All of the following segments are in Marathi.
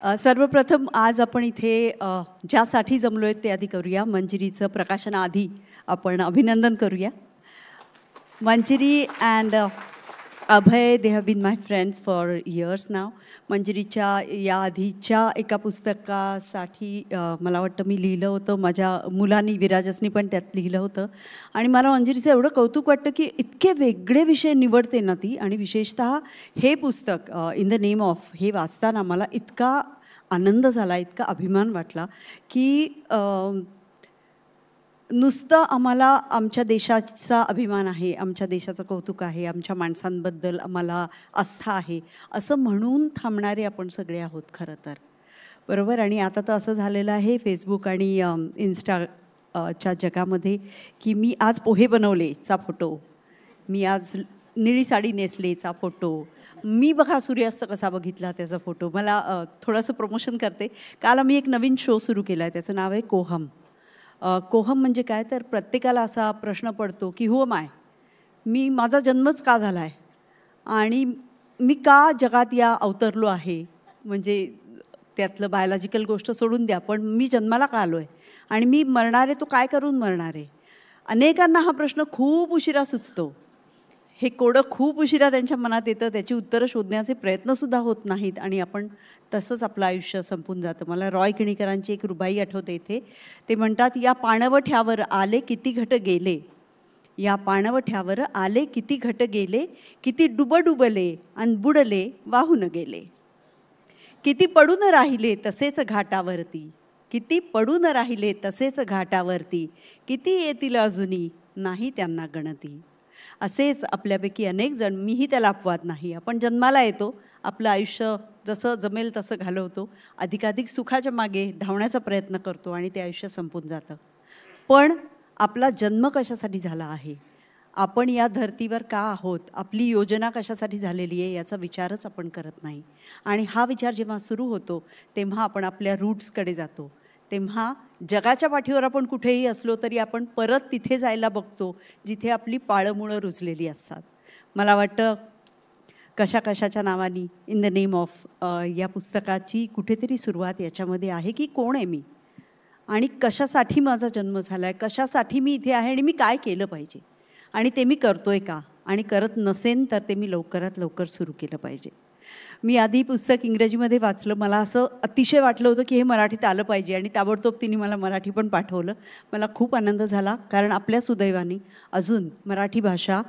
सर्वप्रथम आज आपण इथे ज्यासाठी जमलोय ते आधी करूया. मंजिरीचं प्रकाशनाआधी आपण अभिनंदन करूया. Manjiri and Abhay, they have been my friends for years now. मंजिरीच्या या आधीच्या एका पुस्तकासाठी मला वाटतं मी लिहिलं होतं, माझ्या मुलांनी विराजसनी पण त्यात लिहिलं होतं. आणि मला मंजिरीचं एवढं कौतुक वाटतं की इतके वेगळे विषय निवडते ना ती. आणि विशेषतः हे पुस्तक इन द नेम ऑफ हे वाचताना मला इतका आनंद झाला, इतका अभिमान वाटला की नुसतं आम्हाला आमच्या देशाचा अभिमान आहे, आमच्या देशाचं कौतुक आहे, आमच्या माणसांबद्दल आम्हाला आस्था आहे असं म्हणून थांबणारे आपण सगळे आहोत खरं तर, बरोबर. आणि आता तर असं झालेलं आहे फेसबुक आणि इन्स्टाच्या जगामध्ये की मी आज पोहे बनवलेचा फोटो, मी आज निळी साडी नेसलेचा फोटो, मी बघा सूर्यास्त कसा बघितला त्याचा फोटो. मला थोडंसं प्रमोशन करते. काल आम्ही एक नवीन शो सुरू केला आहे, त्याचं नाव आहे कोहम. कोहम म्हणजे काय, तर प्रत्येकाला असा प्रश्न पडतो की हू एम आय, मी माझा जन्मच का झाला आहे आणि मी का जगात या अवतरलो आहे. म्हणजे त्यातलं बायोलॉजिकल गोष्ट सोडून द्या, पण मी जन्माला का आलो आहे आणि मी मरणार आहे तो काय करून मरणार आहे. अनेकांना हा प्रश्न खूप उशिरा सुचतो, हे कोडं खूप उशिरा त्यांच्या मनात येतं, त्याची उत्तरं शोधण्याचे प्रयत्नसुद्धा होत नाहीत आणि आपण तसंच आपलं आयुष्य संपून जातं. मला रॉय किणीकरांची एक रुबाई आठवते इथे. ते म्हणतात, या पाणवठ्यावर आले किती घट गेले, या पाणवठ्यावर आले किती घट गेले, किती डुबडुबले आणि बुडले वाहून गेले, किती पडून राहिले तसेच घाटावरती, किती पडून राहिले तसेच घाटावरती, किती येतील अजूनी नाही त्यांना गणती. असेच आपल्यापैकी अनेक जण, मीही त्याला अपवाद नाही, आपण जन्माला येतो, आपलं आयुष्य जसं जमेल तसं घालवतो, अधिकाधिक सुखाच्या मागे धावण्याचा प्रयत्न करतो आणि ते आयुष्य संपून जातं. पण आपला जन्म कशासाठी झाला आहे, आपण या धर्तीवर का आहोत, आपली योजना कशासाठी झालेली आहे याचा विचारच आपण करत नाही. आणि हा विचार जेव्हा सुरू होतो तेव्हा आपण आपल्या रूट्सकडे जातो. तेव्हा जगाच्या पाठीवर आपण कुठेही असलो तरी आपण परत तिथे जायला बघतो जिथे आपली पाळंमुळं रुजलेली असतात. मला वाटतं कशा कशाच्या नावानी इन द नेम ऑफ या पुस्तकाची कुठेतरी सुरुवात याच्यामध्ये आहे की कोण आहे मी आणि कशासाठी माझा जन्म झाला आहे, कशासाठी मी इथे आहे आणि मी काय केलं पाहिजे आणि ते मी करतोय का, आणि करत नसेन तर ते मी लवकरात लवकर सुरू केलं पाहिजे. मी आधी पुस्तक इंग्रजीमध्ये वाचलं, मला असं अतिशय वाटलं होतं की हे मराठीत आलं पाहिजे आणि ताबडतोब तिने मला मराठी पण पाठवलं. मला खूप आनंद झाला, कारण आपल्या सुदैवाने अजून मराठी भाषा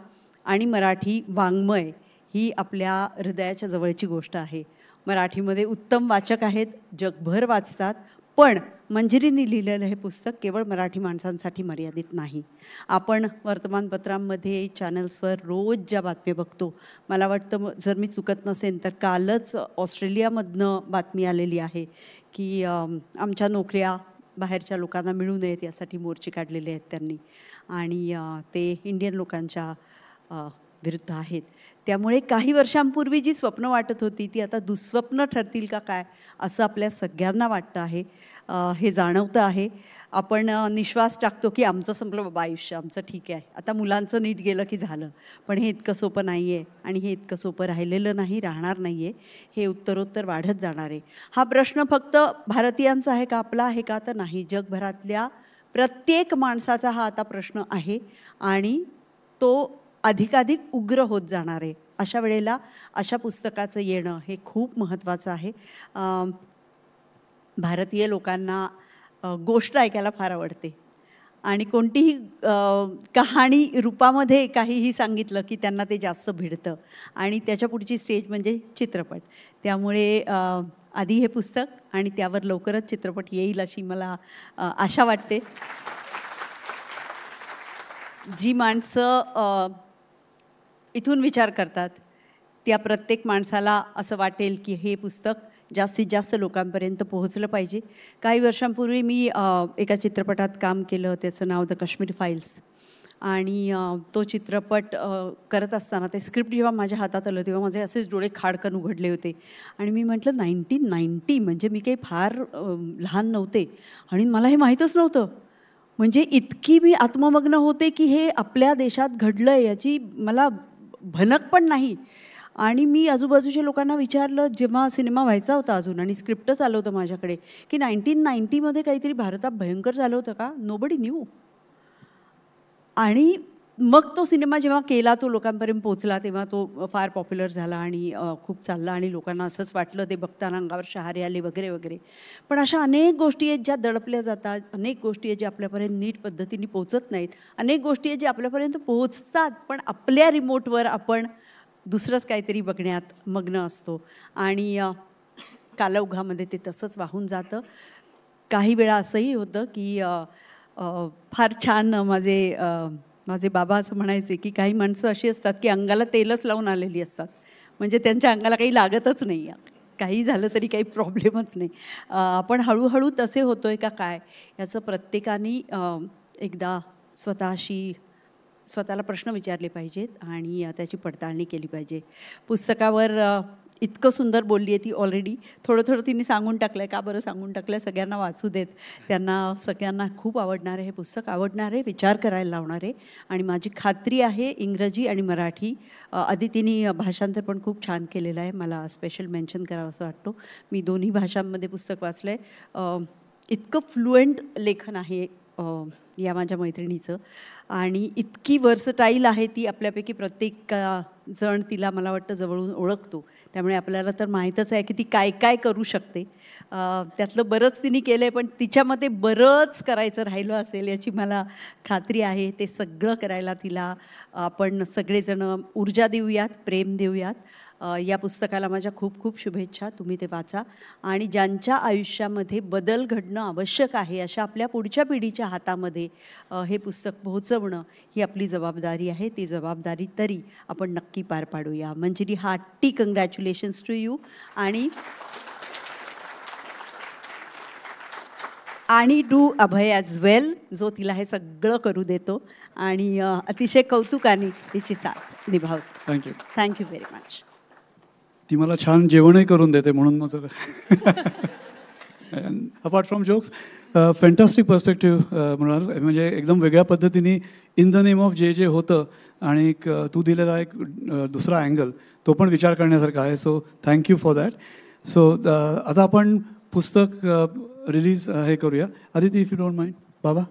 आणि मराठी वाङ्मय ही आपल्या हृदयाच्या जवळची गोष्ट आहे. मराठीमध्ये उत्तम वाचक आहेत, जगभर वाचतात, पण मंजिरींनी लिहिलेलं हे पुस्तक केवळ मराठी माणसांसाठी मर्यादित नाही. आपण वर्तमानपत्रांमध्ये, चॅनल्सवर रोज ज्या बातम्या बघतो, मला वाटतं जर मी चुकत नसेन तर कालच ऑस्ट्रेलियामधनं बातमी आलेली आहे की आमच्या नोकऱ्या बाहेरच्या लोकांना मिळू नयेत यासाठी मोर्चे काढलेले आहेत त्यांनी, आणि ते इंडियन लोकांच्या विरुद्ध आहेत. त्यामुळे काही वर्षांपूर्वी जी स्वप्न वाटत होती ती आता दुःस्वप्न ठरतील का काय असं आपल्या सगळ्यांना वाटतं आहे. हे जाणवतं आहे. आपण निश्वास टाकतो की आमचं संपलं बाबा आयुष्य, आमचं ठीक आहे, आता मुलांचं नीट गेलं की झालं. पण हे इतकं सोपं नाही आहे आणि हे इतकं सोपं राहिलेलं नाही, राहणार नाही आहे. हे उत्तरोत्तर वाढत जाणार आहे. हा प्रश्न फक्त भारतीयांचा आहे का, आपला आहे का, तर नाही, जगभरातल्या प्रत्येक माणसाचा हा आता प्रश्न आहे आणि तो अधिकाधिक उग्र होत जाणार आहे. अशा वेळेला अशा पुस्तकाचं येणं हे खूप महत्त्वाचं आहे. भारतीय लोकांना गोष्ट ऐकायला फार आवडते आणि कोणतीही कहाणी रूपामध्ये काहीही सांगितलं की त्यांना ते जास्त भिडतं आणि त्याच्या पुढची स्टेज म्हणजे चित्रपट. त्यामुळे आधी हे पुस्तक आणि त्यावर लवकरच चित्रपट येईल अशी मला आशा वाटते. जी माणसं इथून विचार करतात त्या प्रत्येक माणसाला असं वाटेल की हे पुस्तक जास्तीत जास्त लोकांपर्यंत पोहोचलं पाहिजे. काही वर्षांपूर्वी मी एका चित्रपटात काम केलं, त्याचं नाव द काश्मीर फाईल्स, आणि तो चित्रपट करत असताना ते स्क्रिप्ट जेव्हा माझ्या हातात आलं तेव्हा माझे असेच डोळे खाडकन उघडले होते आणि मी म्हटलं 1990 म्हणजे मी काही फार लहान नव्हते आणि मला हे माहीतच नव्हतं. म्हणजे इतकी मी आत्ममग्न होते की हे आपल्या देशात घडलं याची मला भनक पण नाही. आणि मी आजूबाजूच्या लोकांना विचारलं, जेव्हा सिनेमा व्हायचा होता अजून आणि स्क्रिप्टच आलं होतं माझ्याकडे, की 1990मध्ये काहीतरी भारतात भयंकर झालं होतं का? Nobody knew. आणि मग तो सिनेमा जेव्हा केला, तो लोकांपर्यंत पोचला, तेव्हा तो फार पॉप्युलर झाला आणि खूप चालला आणि लोकांना असंच वाटलं, ते बघताना अंगावर शहारे आले वगैरे वगैरे. पण अशा अनेक गोष्टी आहेत ज्या दडपल्या जातात, अनेक गोष्टी आहेत ज्या आपल्यापर्यंत नीट पद्धतीने पोचत नाहीत, अनेक गोष्टी आहेत ज्या आपल्यापर्यंत पोहोचतात पण आपल्या रिमोटवर आपण दुसरंच काहीतरी बघण्यात मग्न असतो आणि कालौघामध्ये ते तसंच वाहून जातं. काही वेळा असंही होतं की फार छान माझे बाबा असं म्हणायचे की काही माणसं अशी असतात की अंगाला तेलच लावून आलेली असतात, म्हणजे त्यांच्या अंगाला काही लागतच नाही, काही झालं तरी काही प्रॉब्लेमच नाही. आपण हळूहळू तसे होतो आहे का काय याचं प्रत्येकाने एकदा स्वतःला प्रश्न विचारले पाहिजेत आणि त्याची पडताळणी केली पाहिजे. पुस्तकावर इतकं सुंदर बोलली आहे ती ऑलरेडी. थोडं तिने सांगून टाकलं आहे. का बरं सांगून टाकलं आहे? सगळ्यांना वाचू देत, त्यांना सगळ्यांना खूप आवडणार आहे हे पुस्तक, आवडणार आहे, विचार करायला लावणार आहे. आणि माझी खात्री आहे इंग्रजी आणि मराठी अदितीने भाषांतर पण खूप छान केलेलं आहे. मला स्पेशल मेन्शन करावं असं वाटतो. मी दोन्ही भाषांमध्ये पुस्तक वाचलं आहे. इतकं फ्लुएंट लेखन आहे या माझ्या मैत्रिणीचं आणि इतकी वर्सटाईल आहे ती. आपल्यापैकी प्रत्येक जण तिला मला वाटतं जवळून ओळखतो, त्यामुळे आपल्याला तर माहीतच आहे की ती काय काय करू शकते. त्यातलं बरंच तिने केलं आहे, पण तिच्यामध्ये बरंच करायचं राहिलं असेल याची मला खात्री आहे. ते सगळं करायला तिला आपण सगळेजण ऊर्जा देऊयात, प्रेम देऊयात. या पुस्तकाला माझ्या खूप खूप शुभेच्छा. तुम्ही ते वाचा आणि ज्यांच्या आयुष्यामध्ये बदल घडणं आवश्यक आहे अशा आपल्या पुढच्या पिढीच्या हातामध्ये हे पुस्तक पोहोचवणं ही आपली जबाबदारी आहे. ती जबाबदारी तरी आपण नक्की पार पाडूया. Manjiri, hearty congratulations to you. आणि टू अभय ॲज वेल, जो तिला हे सगळं करू देतो आणि अतिशय कौतुकाने तिची साथ निभावतो. Thank you very much. ती मला छान जेवणही करून देते म्हणून माझं apart from jokes fantastic perspective म्हणाल, म्हणजे एकदम वेगळ्या पद्धतीने इन द नेम ऑफ जे होतं आणि तू दिलेला एक दुसरा अँगल तो पण विचार करण्यासारखा आहे. So thank you for that. So आता आपण पुस्तक रिलीज हे करूया. Aditi, if you don't mind. Baba,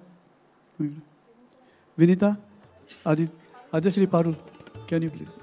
Vinita, Aadyashree, Parul, can you please.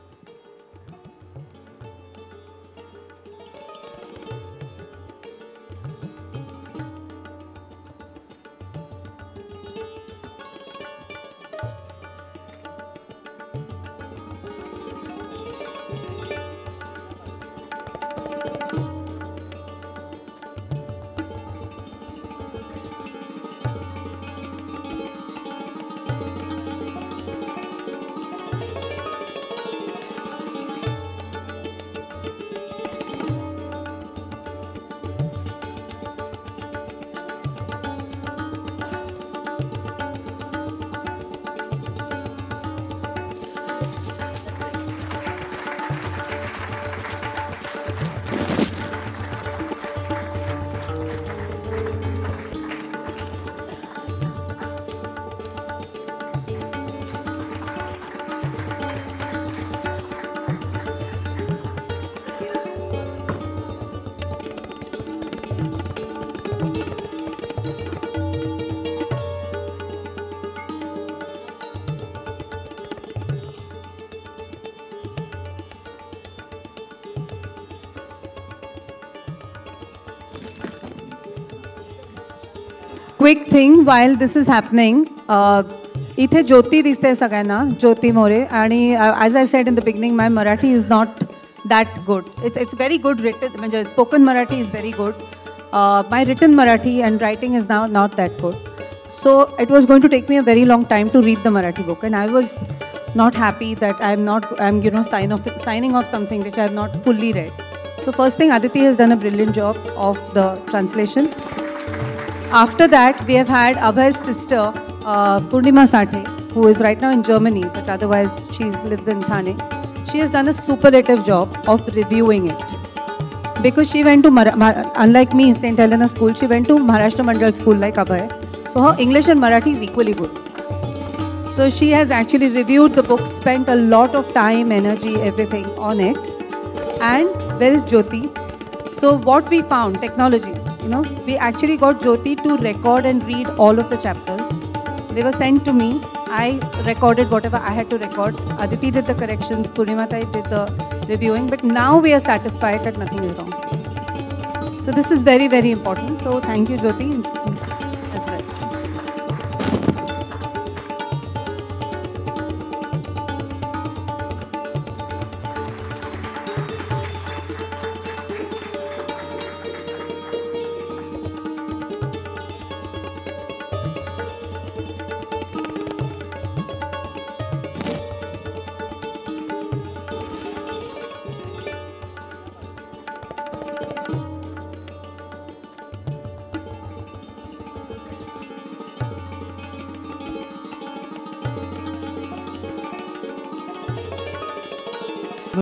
Quick thing while this is happening, इथे ज्योती दिसते सगळ्यांना, ज्योती मोरे. आणि as I said in the beginning, my Marathi is not that good. It's very good written, म्हणजे spoken Marathi is very good. My written Marathi and writing is now not that good. So it was going to take me a very long time to read the Marathi book, and I was not happy that I'm signing off something which I have not fully read. So first thing, Aditi has done a brilliant job of the translation. After that, we have had Abhay's sister, Purnima Sathe, who is right now in Germany, but otherwise she lives in Thane. She has done a superlative job of reviewing it. Because she went to, unlike me, St. Helena School, she went to Maharashtra Mandal School like Abhay. So her English and Marathi is equally good. So she has actually reviewed the book, spent a lot of time, energy, everything on it. And where is Jyoti? So what we found, technology, we actually got Jyoti to record and read all of the chapters. They were sent to me. I recorded whatever I had to record. Aditi did the corrections, Purnima Tai did the reviewing, but now we are satisfied that nothing is wrong. So this is very, very important. So thank you, Jyoti.